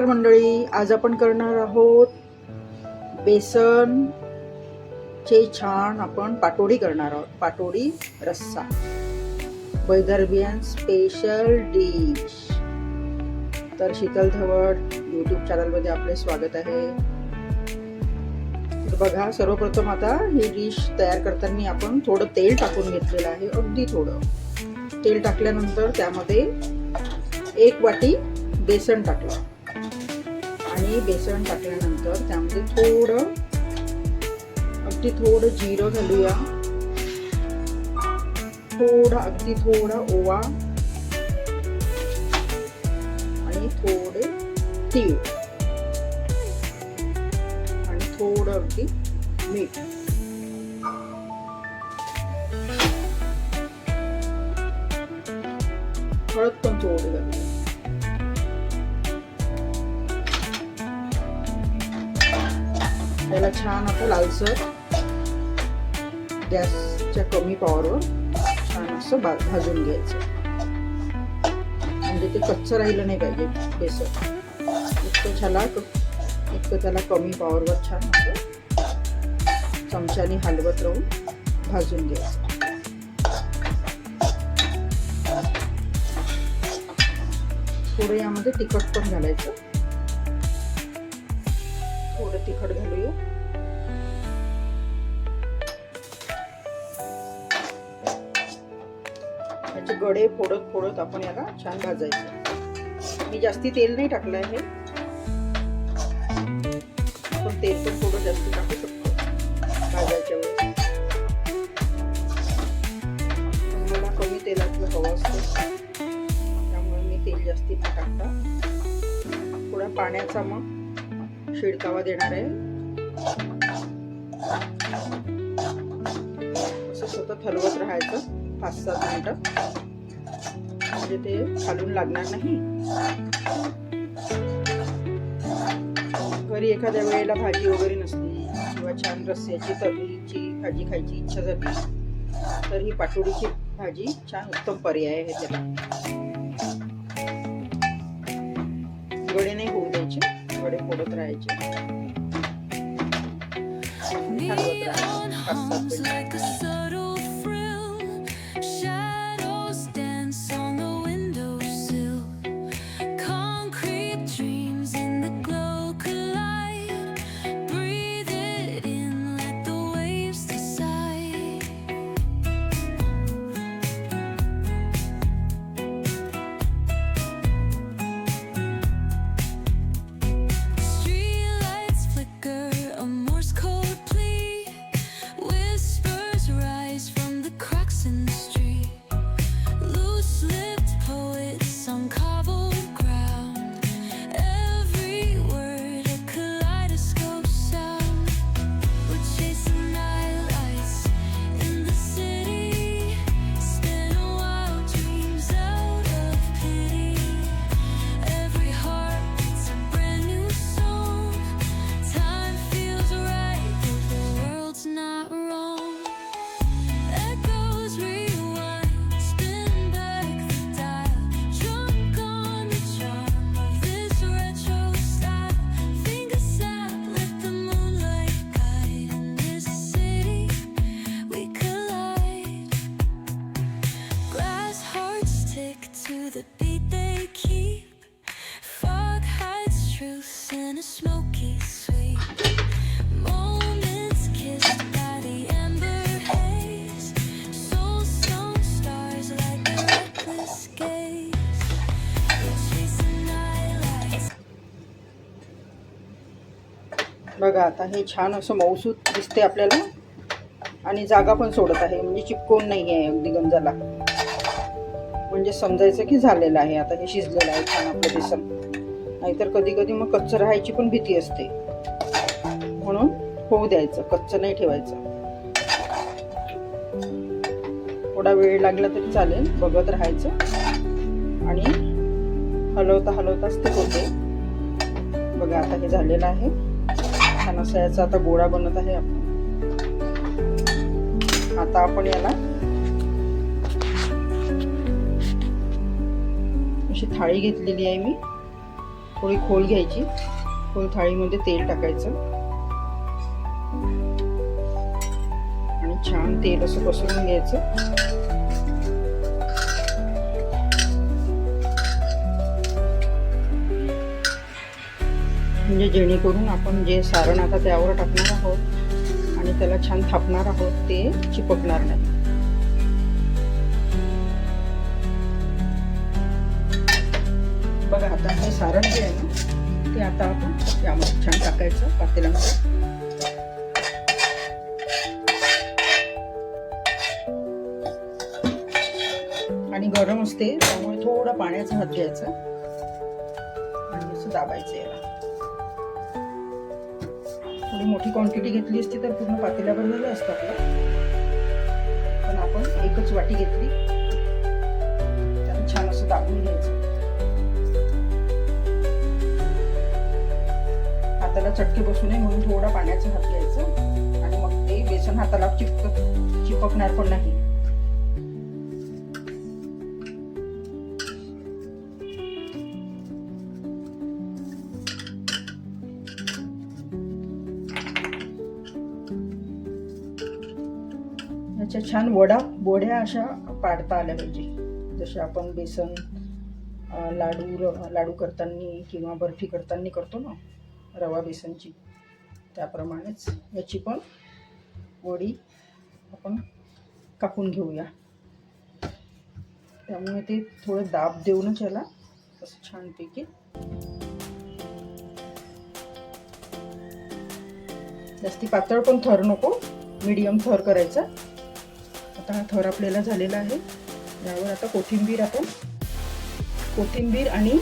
मंडळी, आज आपण करणार आहोत बेसन चे छान आपण पाटोडी करणार आहोत. पाटोडी रस्सा, वैदर्भियन स्पेशल डिश. तर शीतल धवड यूट्यूब चॅनलमध्ये आपले स्वागत आहे. तर बघा, सर्वप्रथम आता ही डिश तयार करताना आपण थोडं तेल टाकून घेतलेलं आहे. अगदी थोडं तेल टाकल्यानंतर त्यामध्ये 1 वाटी बेसन टाकलं आणि बेसन टाकल्यानंतर त्यामध्ये अगदी थोडं जिरं घालूया, अगदी थोडा ओवा आणि थोडे तीळ आणि थोडं अगदी मीठ. हळद पण थोडी घालूया. त्याला छान आता लालसर गॅसच्या कमी पॉवरवर छान असं भाजून घ्यायचं. म्हणजे ते कच्चं राहिलं नाही पाहिजे बेसन. इतकं त्याला कमी पॉवरवर छान असं चमच्याने हलवत राहून भाजून घ्यायचं. थोडं यामध्ये तिखट पण घालायचं. थोडं तिखट घालूया. याचे गडे फोडत आपण याला छान भाजायचं. मी जास्ती तेल नाही टाकलं आहे. आपण तेल पण थोडं जास्त टाकू शकतो भाजायच्या वेळेस. मला कमी तेलातलं हवं असतं, त्यामुळे मी तेल जास्ती न टाकता थोड्या पाण्याचा मग शिडकावा देणार आहे. असं सतत हलवत राहायचं 5-7 मिनिटं, म्हणजे ते खालून लागणार नाही. घरी एखाद्या वेळेला भाजी वगैरे नसली किंवा छान रस्स्याची तर्रीची भाजी खायची इच्छा झाली तर ही पाटोडीची भाजी छान उत्तम पर्याय आहे. त्याला गडे नाही होऊ द्यायचे, गडे फोडत राहायचे, हलवत राहायचे 5-7 मिनिट. बघा, आता हे छान असं मऊसूत दिसते आपल्याला आणि जागा पण सोडत आहे, म्हणजे चिपकून नाही आहे अगदी गंजाला. म्हणजे समजायचं की झालेलं आहे. आता हे शिजलेलं आहे छान आपलं बेसन. नाहीतर कधी कधी मग कच्चं राहायची पण भीती असते, म्हणून होऊ द्यायचं, कच्चं नाही ठेवायचं. थोडा वेळ लागला तरी चालेल, बघत राहायचं आणि हलवताच ते होते. बघा, आता हे झालेलं आहे छान असं. याचा आता गोळा बनत आहे. आता आपण याला अशी थाळी घेतलेली आहे मी. थोडी खोल घ्यायची, खोल थाळीमध्ये तेल टाकायचं आणि छान तेल असं पसरून घ्यायचं. म्हणजे जेणेकरून आपण जे सारण आता त्यावर टाकणार आहोत आणि त्याला छान थापणार आहोत ते चिपकणार नाही. बघा आता हे सारण जे आहे ना ते आता आपण यामध्ये छान टाकायचं पातेल्यामध्ये. आणि गरम असते त्यामुळे थोडा पाण्याचा हात घ्यायचा आणि असं दाबायचं याला. थोडी मोठी क्वांटिटी घेतली असती तर पूर्ण पातेल्यावर झालं असतं आपलं, पण आपण एकच वाटी घेतली. त्याला छान असं दाबून घ्यायचं. हाताला चटके बसू नये म्हणून थोडा पाण्याचा हात घ्यायचं आणि मग ते बेसन हाताला चिपकणार पण नाही. याच्या छान वड्या अशा पाडता आल्या पाहिजे, जसे आपण बेसन लाडू करताना किंवा बर्फी करताना करतो ना रवा बेसनची, त्याप्रमाणेच याची पण वडी आपण कापून घेऊया. त्यामुळे ते थोडं दाब देऊनच याला असं छानपैकी जास्ती पातळ पण थर नको, मीडियम थर करायचा. आता हा थर आपल्याला झालेला आहे. यावर आता कोथिंबीर आणि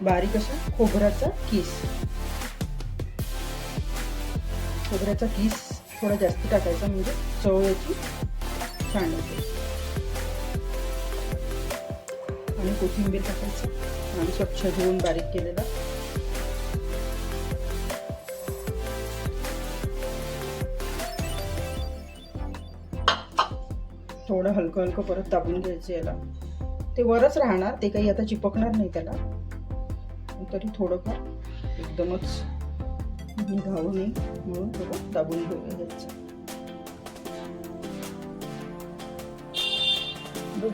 बारीक असा खोबऱ्याचा किस थोडा जास्त टाकायचा, म्हणजे चव याची छान येते. आणि कोथिंबीर टाकायचं आणि स्वच्छ धुवून बारीक केलेला. थोडं हलकं परत दाबून घ्यायचं याला. ते वरच राहणार, ते काही आता चिपकणार नाही त्याला, तरी थोडंफार एकदमच निघावं नाही म्हणून थोडं दाबून घ्यायचं.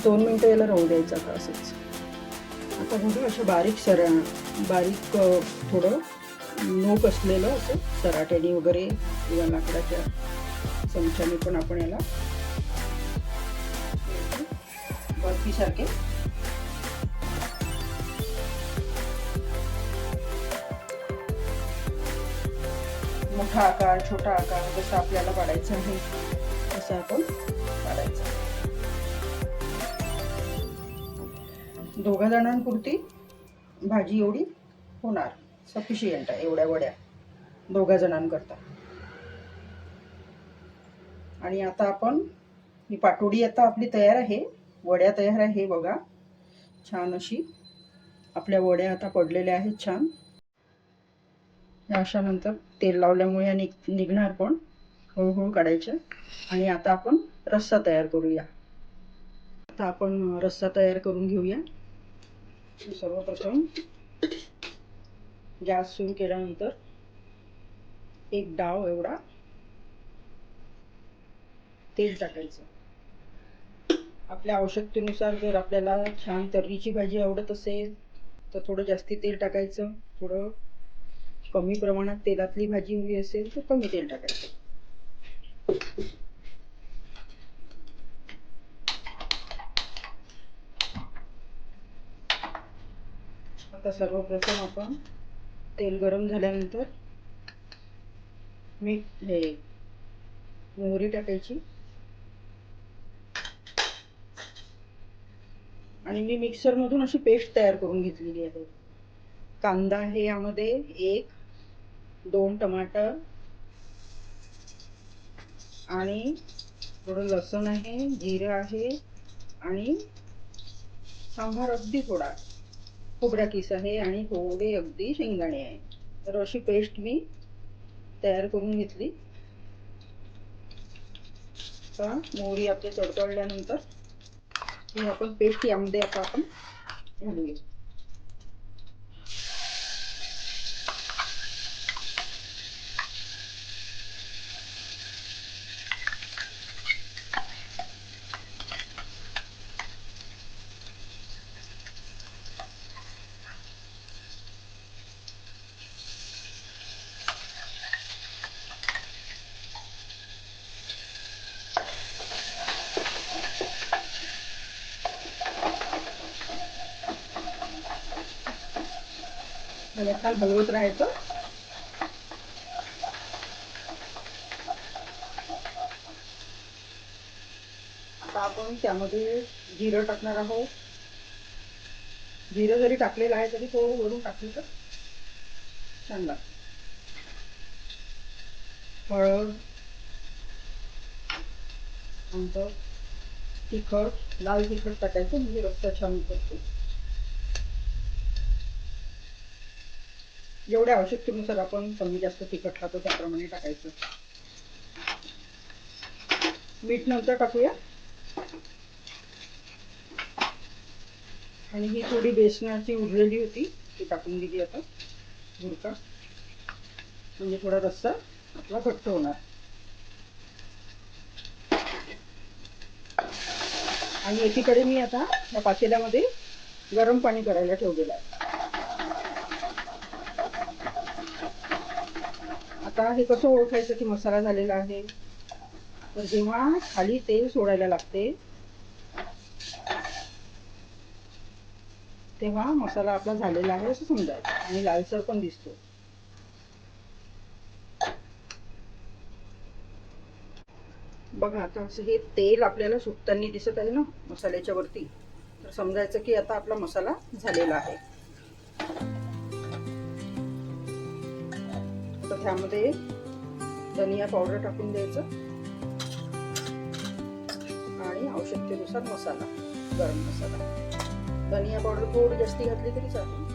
2 मिनिटं याला राहू द्यायचं आता असंच. आता बघा अशा बारीक थोडं नोक असलेलं असं सराट्याने वगैरे किंवा लाकडाच्या चमच्याने पण आपण याला बर्फी सारखे मोठा आकार छोटा आकार जसा आपल्याला पाडायचा आहे तसं आपण पाडायचं. 2 जणांपुरती भाजी एवढी होणार, सफिशियंट आहे एवढ्या वड्या 2 जणांकरता. आणि आता आपण ही पाटोडी आता आपली तयार आहे, वड्या तयार आहे. बघा छान अशी आपल्या वड्या आता पडलेल्या आहेत छान. अशा नंतर तेल लावल्यामुळे निघणार पण हळूहळू काढायच्या. आणि आता आपण रस्सा तयार करूया. आता आपण रस्सा तयार करून घेऊया. सर्वप्रथम गॅस सुरू केल्यानंतर 1 डाव एवढा तेल टाकायचं. आपल्या आवश्यकतेनुसार जर आपल्याला छान तर्रीची भाजी आवडत असेल तर थोडं जास्ती तेल टाकायचं, थोडं कमी प्रमाणात तेलातली भाजी हवी असेल तर कमी तेल टाकायचं. आता सर्वप्रथम आपण तेल गरम झाल्यानंतर मोहरी टाकायची. आणि मी मिक्सरमधून अशी पेस्ट तयार करून घेतलेली आहे. कांदा आहे यामध्ये 1-2 टमाटर आणि थोडं लसूण आहे, जिरं आहे आणि सांबार अगदी थोडा खोबरा किस आहे आणि थोडे अगदी शेंगदाणे आहे. तर अशी पेस्ट मी तयार करून घेतली. तर मोहरी आपली तडतडल्यानंतर ही आपण पेस्ट यामध्ये आता आपण घालूया. त्याला छान हलवत राहायचं. आता आपण त्यामध्ये जिरं टाकणार आहोत. जिरं जरी टाकलेलं आहे तरी तो वरून टाकलं तर छान लागतं. हळद, नंतर तिखट, लाल तिखट टाकायचं म्हणजे रस्सा छान उतरतो. जेवढ्या आवश्यकतेनुसार आपण कमी जास्त तिखट खातो त्याप्रमाणे टाकायचं. मीठ नंतर टाकूया. आणि ही थोडी बेसनाची उरलेली होती ती टाकून दिली आता बुरका, म्हणजे थोडा रस्सा आपला घट्ट होणार. आणि एकीकडे मी आता या पातेल्यामध्ये गरम पाणी करायला ठेवलेलं आहे. आता हे कसं ओळखायचं की मसाला झालेला आहे, तर जेव्हा खाली तेल सोडायला लागते तेव्हा मसाला आपला झालेला आहे असं समजायचं. आणि लालसर पण दिसतो. बघा आता असं हे तेल आपल्याला सुटताना दिसत आहे ना मसाल्याच्या वरती, तर समजायचं की आता आपला मसाला झालेला आहे. आता त्यामध्ये धनिया पावडर टाकून द्यायचं आणि आवश्यकतेनुसार मसाला, गरम मसाला. धनिया पावडर थोडी जास्ती घातली तरी चालेल.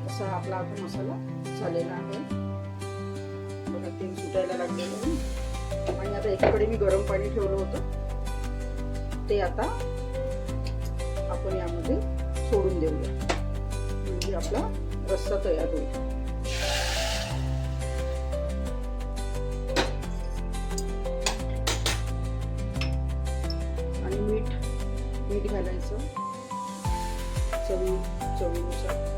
असा आपला आता मसाला झालेला आहे. बघा तेल सुटायला लागलेलं आहे. आणि आता एकीकडे मी गरम पाणी ठेवलं होतं ते आता आपण यामध्ये सोडून देऊया, म्हणजे आपला रस्सा तयार होईल. आणि मीठ घालायचं चवीनुसार.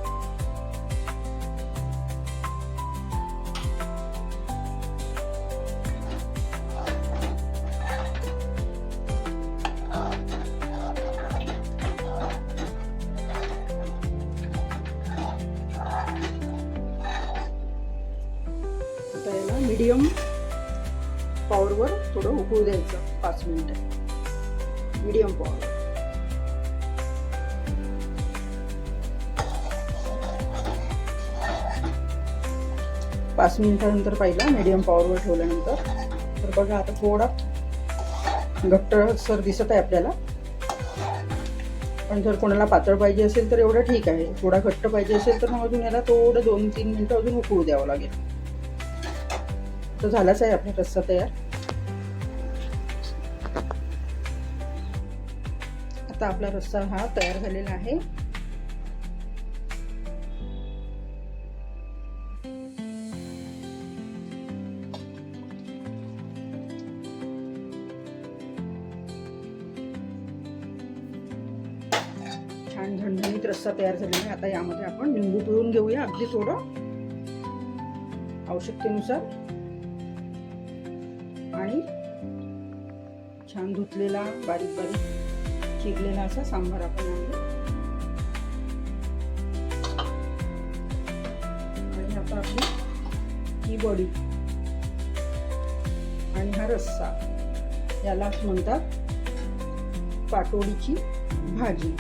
मीडियम पॉवरवर थोडं उकळू द्यायचं 5 मिनिटं. Medium power. पाच मिनिटानंतर पाहिला मीडियम पॉवरवर ठेवल्यानंतर, तर बघा आता थोडा घट्टसर दिसत आहे आपल्याला. पण जर कोणाला पातळ पाहिजे असेल तर एवढं ठीक आहे. थोडा घट्ट पाहिजे असेल तर मग अजून याला थोडं 2-3 मिनिटं अजून उकळू द्यावं लागेल. तो झालाच आहे आपला रस्सा तयार. आता आपला रस्सा हा तयार झालेला आहे. छान झणझणीत रस्सा तयार झालेला आहे. आता यामध्ये आपण लिंबू पिळून घेऊया अगदी थोडं आवश्यकतेनुसार. आणि छान धुतलेला बारीक बारीक चिरलेला असा सांबार आपण आणला. आणि आता आपली ही वडी आणि हा रस्सा यालाच म्हणतात पाटोडीची भाजी.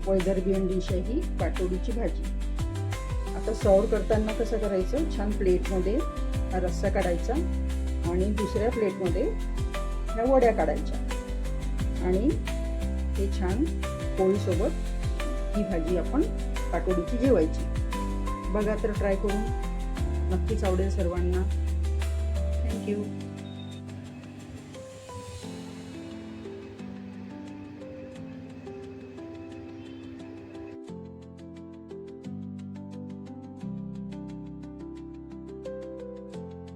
वैदर्भियन डिश आहे ही पाटोडीची भाजी. आता सर्व करताना कसं करायचं, छान प्लेटमध्ये हा रस्सा काढायचा आणि दुसऱ्या प्लेटमध्ये ह्या वड्या काढायच्या आणि हे छान पोळीसोबत ही भाजी आपण पाटोडीची जेवायची. बघा तर ट्राय करून नक्कीच आवडेल सर्वांना. थँक्यू.